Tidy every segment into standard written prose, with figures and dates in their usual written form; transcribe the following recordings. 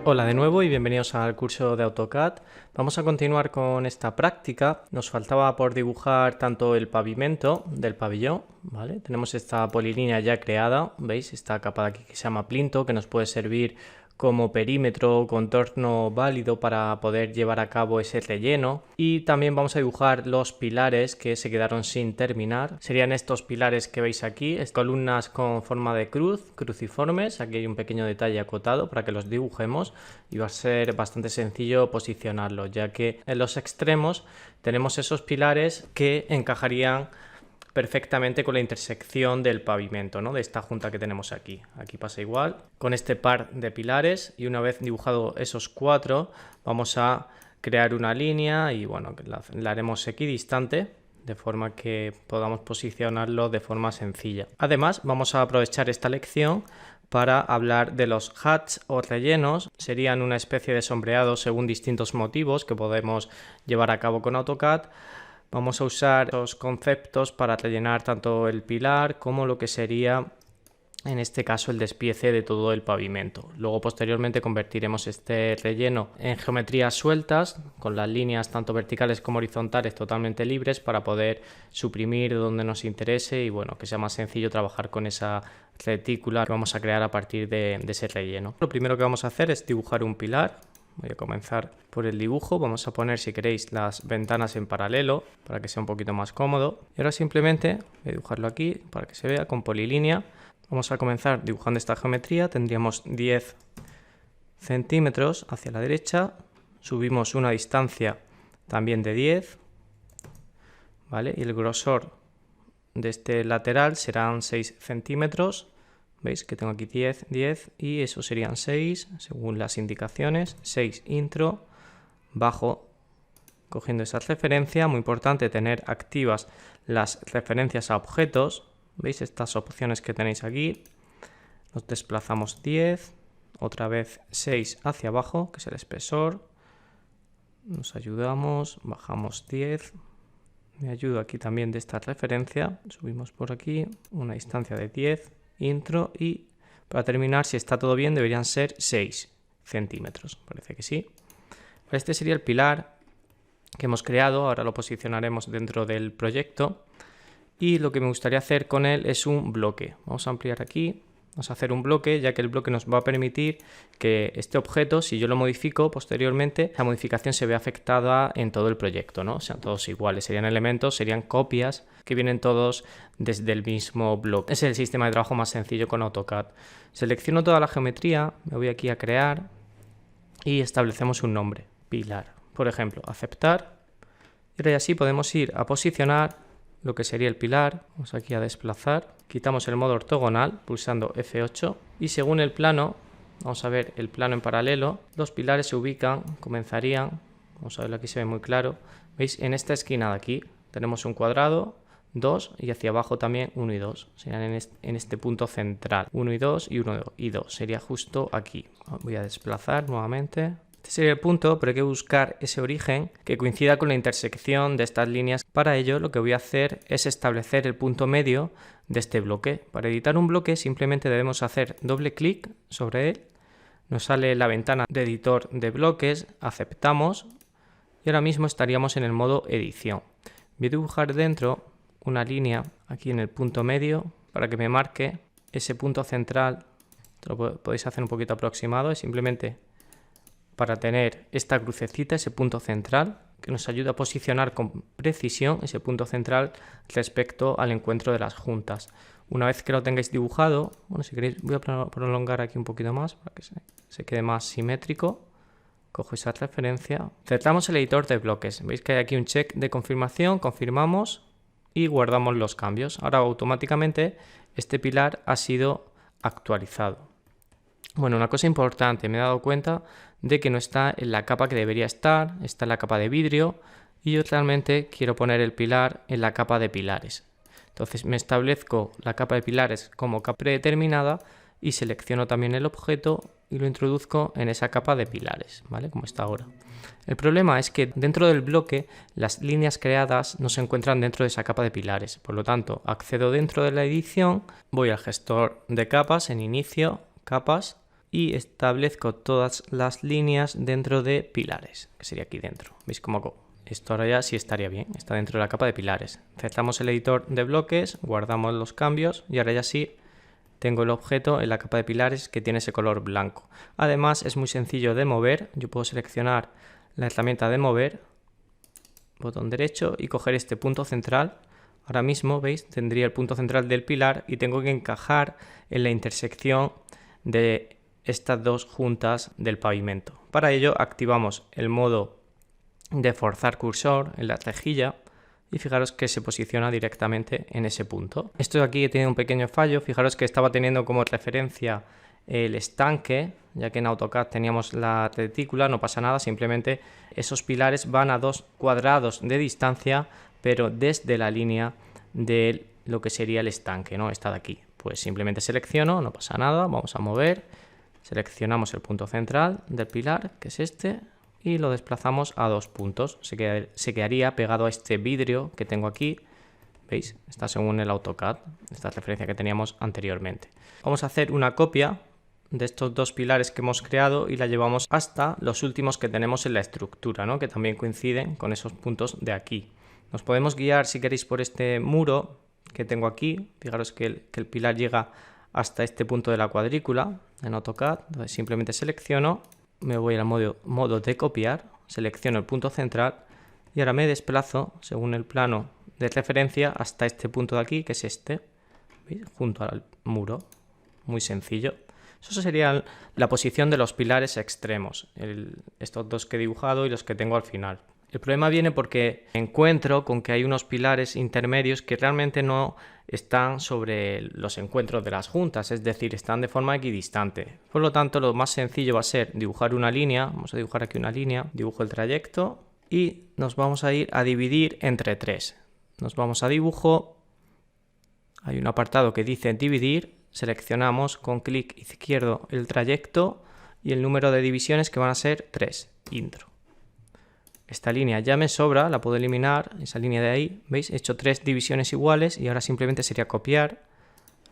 Hola de nuevo y bienvenidos al curso de AutoCAD. Vamos a continuar con esta práctica. Nos faltaba por dibujar tanto el pavimento del pabellón, ¿vale? Tenemos esta polilínea ya creada, ¿veis? Esta capa de aquí que se llama plinto, que nos puede servir como perímetro o contorno válido para poder llevar a cabo ese relleno. Y también vamos a dibujar los pilares que se quedaron sin terminar. Serían estos pilares que veis aquí, columnas con forma de cruz, cruciformes. Aquí hay un pequeño detalle acotado para que los dibujemos y va a ser bastante sencillo posicionarlos, ya que en los extremos tenemos esos pilares que encajarían perfectamente con la intersección del pavimento, ¿no? De esta junta que tenemos aquí. Aquí pasa igual con este par de pilares, y una vez dibujado esos cuatro vamos a crear una línea y bueno, la haremos equidistante de forma que podamos posicionarlo de forma sencilla. Además, vamos a aprovechar esta lección para hablar de los hatch o rellenos. Serían una especie de sombreado según distintos motivos que podemos llevar a cabo con AutoCAD. Vamos a usar los conceptos para rellenar tanto el pilar como lo que sería, en este caso, el despiece de todo el pavimento. Luego, posteriormente, convertiremos este relleno en geometrías sueltas, con las líneas tanto verticales como horizontales totalmente libres para poder suprimir donde nos interese y bueno, que sea más sencillo trabajar con esa retícula que vamos a crear a partir de ese relleno. Lo primero que vamos a hacer es dibujar un pilar. Voy a comenzar por el dibujo. Vamos a poner, si queréis, las ventanas en paralelo para que sea un poquito más cómodo. Y ahora simplemente voy a dibujarlo aquí para que se vea con polilínea. Vamos a comenzar dibujando esta geometría. Tendríamos 10 centímetros hacia la derecha. Subimos una distancia también de 10. ¿Vale? Y el grosor de este lateral serán 6 centímetros. Veis que tengo aquí 10, 10 y eso serían 6 según las indicaciones. 6 intro, bajo cogiendo esa referencia. Muy importante tener activas las referencias a objetos. Veis estas opciones que tenéis aquí. Nos desplazamos 10, otra vez 6 hacia abajo, que es el espesor. Nos ayudamos, bajamos 10. Me ayudo aquí también de esta referencia. Subimos por aquí una distancia de 10. Intro, y para terminar, si está todo bien, deberían ser 6 centímetros. Parece que sí. Este sería el pilar que hemos creado. Ahora lo posicionaremos dentro del proyecto. Y lo que me gustaría hacer con él es un bloque. Vamos a ampliar aquí. Vamos a hacer un bloque, ya que el bloque nos va a permitir que este objeto, si yo lo modifico posteriormente, la modificación se ve afectada en todo el proyecto, ¿no? Sean todos iguales, serían elementos, serían copias que vienen todos desde el mismo bloque. Es el sistema de trabajo más sencillo con AutoCAD. Selecciono toda la geometría, me voy aquí a crear y establecemos un nombre, pilar. Por ejemplo, aceptar. Y ahora así podemos ir a posicionar lo que sería el pilar. Vamos aquí a desplazar, quitamos el modo ortogonal pulsando F8 y según el plano, vamos a ver el plano en paralelo, los pilares se ubican, comenzarían, vamos a verlo aquí, se ve muy claro, veis, en esta esquina de aquí tenemos un cuadrado, 2 y hacia abajo también 1 y 2, serían en este punto central, 1 y 2 y 1 y 2, sería justo aquí. Voy a desplazar nuevamente. Este sería el punto, pero hay que buscar ese origen que coincida con la intersección de estas líneas. Para ello, lo que voy a hacer es establecer el punto medio de este bloque. Para editar un bloque simplemente debemos hacer doble clic sobre él. Nos sale la ventana de editor de bloques, aceptamos y ahora mismo estaríamos en el modo edición. Voy a dibujar dentro una línea aquí en el punto medio para que me marque ese punto central. Esto lo podéis hacer un poquito aproximado, es simplemente para tener esta crucecita, ese punto central, que nos ayuda a posicionar con precisión ese punto central respecto al encuentro de las juntas. Una vez que lo tengáis dibujado, bueno, si queréis voy a prolongar aquí un poquito más para que se quede más simétrico. Cojo esa referencia. Cerramos el editor de bloques. Veis que hay aquí un check de confirmación, confirmamos y guardamos los cambios. Ahora automáticamente este pilar ha sido actualizado. Bueno, una cosa importante, me he dado cuenta de que no está en la capa que debería estar, está en la capa de vidrio y yo realmente quiero poner el pilar en la capa de pilares. Entonces me establezco la capa de pilares como capa predeterminada y selecciono también el objeto y lo introduzco en esa capa de pilares, ¿vale? Como está ahora. El problema es que dentro del bloque las líneas creadas no se encuentran dentro de esa capa de pilares, por lo tanto accedo dentro de la edición, voy al gestor de capas en inicio, capas, y establezco todas las líneas dentro de pilares, que sería aquí dentro. ¿Veis cómo hago? Esto ahora ya sí estaría bien, está dentro de la capa de pilares. Cerramos el editor de bloques, guardamos los cambios y ahora ya sí tengo el objeto en la capa de pilares que tiene ese color blanco. Además es muy sencillo de mover, yo puedo seleccionar la herramienta de mover, botón derecho y coger este punto central. Ahora mismo, ¿veis? Tendría el punto central del pilar y tengo que encajar en la intersección de estas dos juntas del pavimento. Para ello activamos el modo de forzar cursor en la rejilla y fijaros que se posiciona directamente en ese punto. Esto de aquí tiene un pequeño fallo, fijaros que estaba teniendo como referencia el estanque, ya que en AutoCAD teníamos la retícula, no pasa nada, simplemente esos pilares van a 2 cuadrados de distancia, pero desde la línea de lo que sería el estanque, ¿no? Esta de aquí. Pues simplemente selecciono, no pasa nada, vamos a mover, seleccionamos el punto central del pilar, que es este, y lo desplazamos a 2 puntos. Se quedaría pegado a este vidrio que tengo aquí. ¿Veis? Está según el AutoCAD, esta referencia que teníamos anteriormente. Vamos a hacer una copia de estos 2 pilares que hemos creado y la llevamos hasta los últimos que tenemos en la estructura, ¿no? Que también coinciden con esos puntos de aquí. Nos podemos guiar, si queréis, por este muro que tengo aquí. Fijaros que el pilar llega hasta este punto de la cuadrícula en AutoCAD. Entonces simplemente selecciono, me voy al modo de copiar, selecciono el punto central y ahora me desplazo según el plano de referencia hasta este punto de aquí, que es este, ¿veis? Junto al muro. Muy sencillo. Eso sería la posición de los pilares extremos, estos 2 que he dibujado y los que tengo al final. El problema viene porque encuentro con que hay unos pilares intermedios que realmente no están sobre los encuentros de las juntas, es decir, están de forma equidistante. Por lo tanto, lo más sencillo va a ser dibujar una línea. Vamos a dibujar aquí una línea, dibujo el trayecto y nos vamos a ir a dividir entre 3. Nos vamos a dibujo, hay un apartado que dice dividir, seleccionamos con clic izquierdo el trayecto y el número de divisiones que van a ser 3, intro. Esta línea ya me sobra, la puedo eliminar, esa línea de ahí, ¿veis? He hecho 3 divisiones iguales y ahora simplemente sería copiar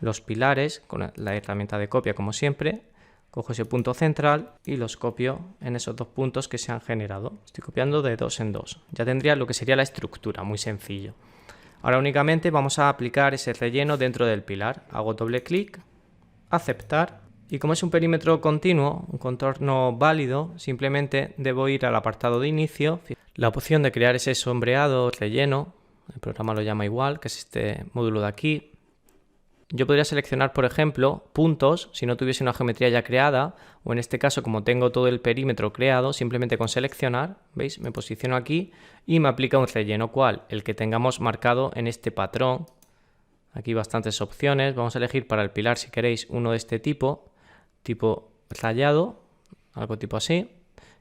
los pilares con la herramienta de copia como siempre. Cojo ese punto central y los copio en esos 2 puntos que se han generado. Estoy copiando de 2 en 2. Ya tendría lo que sería la estructura, muy sencillo. Ahora únicamente vamos a aplicar ese relleno dentro del pilar. Hago doble clic, aceptar. Y como es un perímetro continuo, un contorno válido, simplemente debo ir al apartado de inicio. La opción de crear ese sombreado relleno, el programa lo llama igual, que es este módulo de aquí. Yo podría seleccionar, por ejemplo, puntos si no tuviese una geometría ya creada, o en este caso, como tengo todo el perímetro creado, simplemente con seleccionar, ¿veis? Me posiciono aquí y me aplica un relleno, ¿cuál? El que tengamos marcado en este patrón. Aquí bastantes opciones, vamos a elegir para el pilar, si queréis, uno de este tipo rayado, algo tipo así.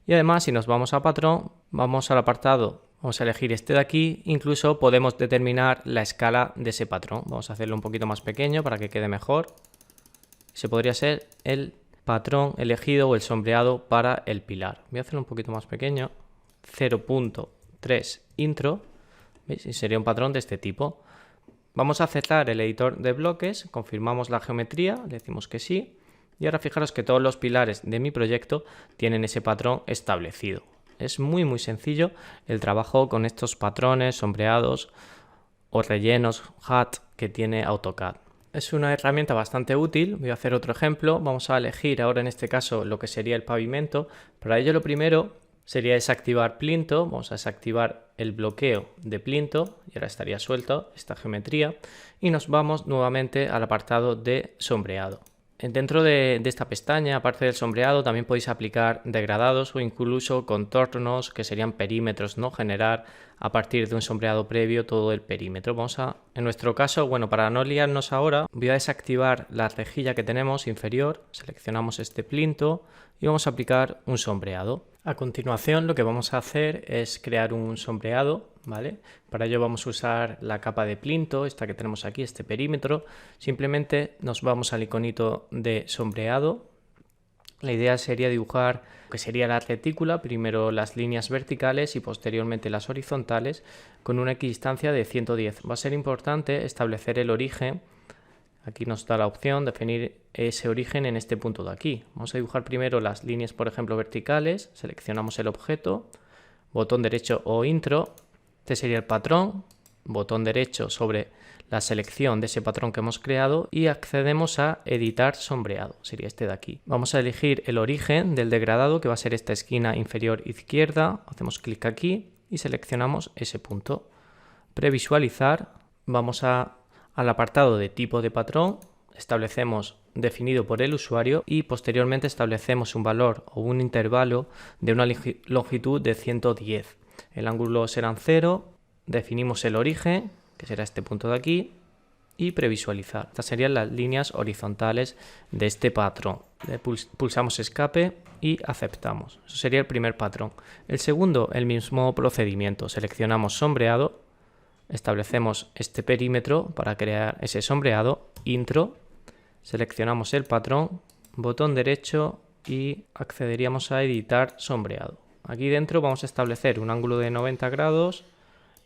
Y además, si nos vamos a patrón, vamos al apartado, vamos a elegir este de aquí, incluso podemos determinar la escala de ese patrón. Vamos a hacerlo un poquito más pequeño para que quede mejor. Ese podría ser el patrón elegido o el sombreado para el pilar. Voy a hacerlo un poquito más pequeño, 0.3 intro, ¿veis? Y sería un patrón de este tipo. Vamos a cerrar el editor de bloques, confirmamos la geometría, le decimos que sí. Y ahora fijaros que todos los pilares de mi proyecto tienen ese patrón establecido. Es muy sencillo el trabajo con estos patrones, sombreados o rellenos HUD que tiene AutoCAD. Es una herramienta bastante útil. Voy a hacer otro ejemplo. Vamos a elegir ahora en este caso lo que sería el pavimento. Para ello lo primero sería desactivar plinto. Vamos a desactivar el bloqueo de plinto y ahora estaría suelto esta geometría. Y nos vamos nuevamente al apartado de sombreado. Dentro de esta pestaña, aparte del sombreado, también podéis aplicar degradados o incluso contornos, que serían perímetros, ¿no? Generar a partir de un sombreado previo todo el perímetro. En nuestro caso, bueno, para no liarnos ahora, voy a desactivar la rejilla que tenemos inferior, seleccionamos este plinto y vamos a aplicar un sombreado. A continuación, lo que vamos a hacer es crear un sombreado, ¿vale? Para ello vamos a usar la capa de plinto, esta que tenemos aquí, este perímetro. Simplemente nos vamos al iconito de sombreado. La idea sería dibujar lo que sería la retícula, primero las líneas verticales y posteriormente las horizontales, con una equidistancia de 110. Va a ser importante establecer el origen Aquí nos da la opción de definir ese origen en este punto de aquí. Vamos a dibujar primero las líneas, por ejemplo, verticales. Seleccionamos el objeto, botón derecho o intro. Este sería el patrón. Botón derecho sobre la selección de ese patrón que hemos creado y accedemos a editar sombreado. Sería este de aquí. Vamos a elegir el origen del degradado, que va a ser esta esquina inferior izquierda. Hacemos clic aquí y seleccionamos ese punto. Previsualizar. Vamos al apartado de tipo de patrón, establecemos definido por el usuario y posteriormente establecemos un valor o un intervalo de una longitud de 110. El ángulo será 0, definimos el origen, que será este punto de aquí, y previsualizar. Estas serían las líneas horizontales de este patrón. Pulsamos escape y aceptamos. Eso sería el primer patrón. El segundo, el mismo procedimiento. Seleccionamos sombreado. Establecemos este perímetro para crear ese sombreado, intro, seleccionamos el patrón, botón derecho y accederíamos a editar sombreado. Aquí dentro vamos a establecer un ángulo de 90 grados,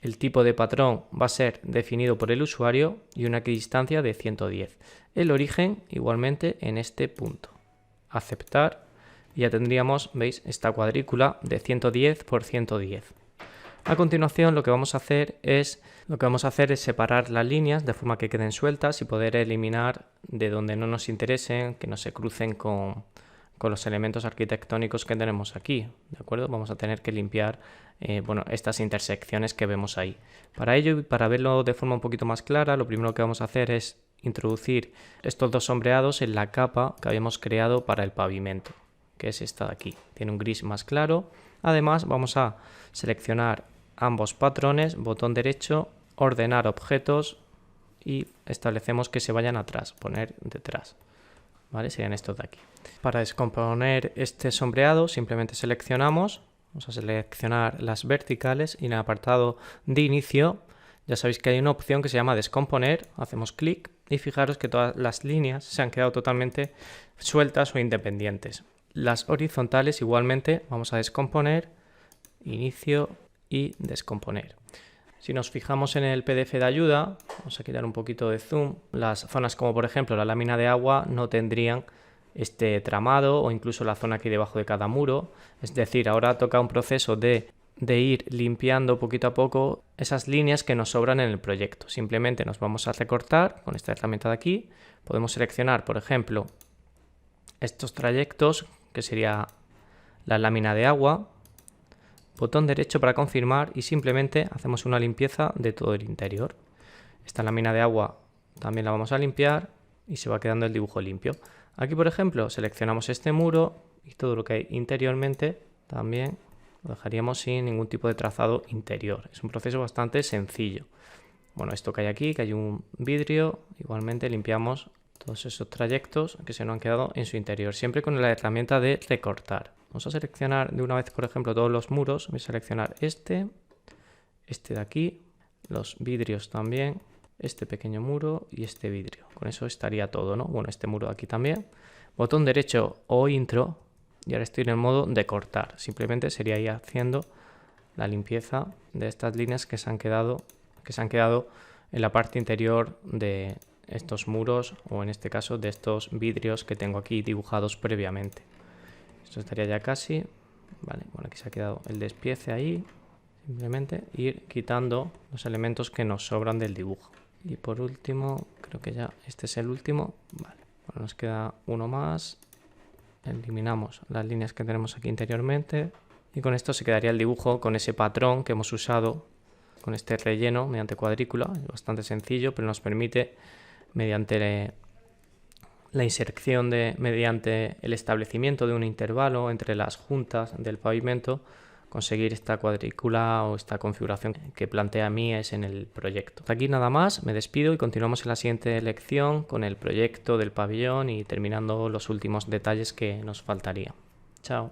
el tipo de patrón va a ser definido por el usuario y una equidistancia de 110. El origen igualmente en este punto. Aceptar y ya tendríamos, veis, esta cuadrícula de 110 por 110. A continuación lo que vamos a hacer es separar las líneas de forma que queden sueltas y poder eliminar de donde no nos interesen, que no se crucen con los elementos arquitectónicos que tenemos aquí, ¿de acuerdo? Vamos a tener que limpiar estas intersecciones que vemos ahí. Para ello y para verlo de forma un poquito más clara, lo primero que vamos a hacer es introducir estos dos sombreados en la capa que habíamos creado para el pavimento, que es esta de aquí. Tiene un gris más claro. Además vamos a seleccionar ambos patrones, botón derecho, ordenar objetos y establecemos que se vayan atrás, poner detrás. ¿Vale? Serían estos de aquí. Para descomponer este sombreado simplemente seleccionamos, vamos a seleccionar las verticales y en el apartado de inicio ya sabéis que hay una opción que se llama descomponer, hacemos clic y fijaros que todas las líneas se han quedado totalmente sueltas o independientes. Las horizontales igualmente vamos a descomponer, inicio y descomponer. Si nos fijamos en el PDF de ayuda, vamos a quitar un poquito de zoom, las zonas como por ejemplo la lámina de agua no tendrían este tramado o incluso la zona aquí debajo de cada muro. Es decir, ahora toca un proceso de ir limpiando poquito a poco esas líneas que nos sobran en el proyecto. Simplemente nos vamos a recortar con esta herramienta de aquí. Podemos seleccionar, por ejemplo, estos trayectos, que sería la lámina de agua. Botón derecho para confirmar y simplemente hacemos una limpieza de todo el interior. Esta lámina de agua también la vamos a limpiar y se va quedando el dibujo limpio. Aquí, por ejemplo, seleccionamos este muro y todo lo que hay interiormente también lo dejaríamos sin ningún tipo de trazado interior. Es un proceso bastante sencillo. Bueno, esto que hay aquí, que hay un vidrio, igualmente limpiamos todos esos trayectos que se nos han quedado en su interior, siempre con la herramienta de recortar. Vamos a seleccionar de una vez, por ejemplo, todos los muros. Voy a seleccionar este de aquí, los vidrios también, este pequeño muro y este vidrio. Con eso estaría todo, ¿no? Bueno, este muro de aquí también. Botón derecho o intro y ahora estoy en el modo de cortar. Simplemente sería ir haciendo la limpieza de estas líneas que se han quedado en la parte interior de estos muros o en este caso de estos vidrios que tengo aquí dibujados previamente. Esto estaría ya casi, vale, bueno, aquí se ha quedado el despiece ahí, simplemente ir quitando los elementos que nos sobran del dibujo. Y por último, creo que ya este es el último, vale, bueno, nos queda uno más, eliminamos las líneas que tenemos aquí interiormente y con esto se quedaría el dibujo con ese patrón que hemos usado con este relleno mediante cuadrícula, es bastante sencillo, pero nos permite mediante la inserción mediante el establecimiento de un intervalo entre las juntas del pavimento, conseguir esta cuadrícula o esta configuración que plantea Mies en el proyecto. Hasta aquí nada más, me despido y continuamos en la siguiente lección con el proyecto del pabellón y terminando los últimos detalles que nos faltarían. Chao.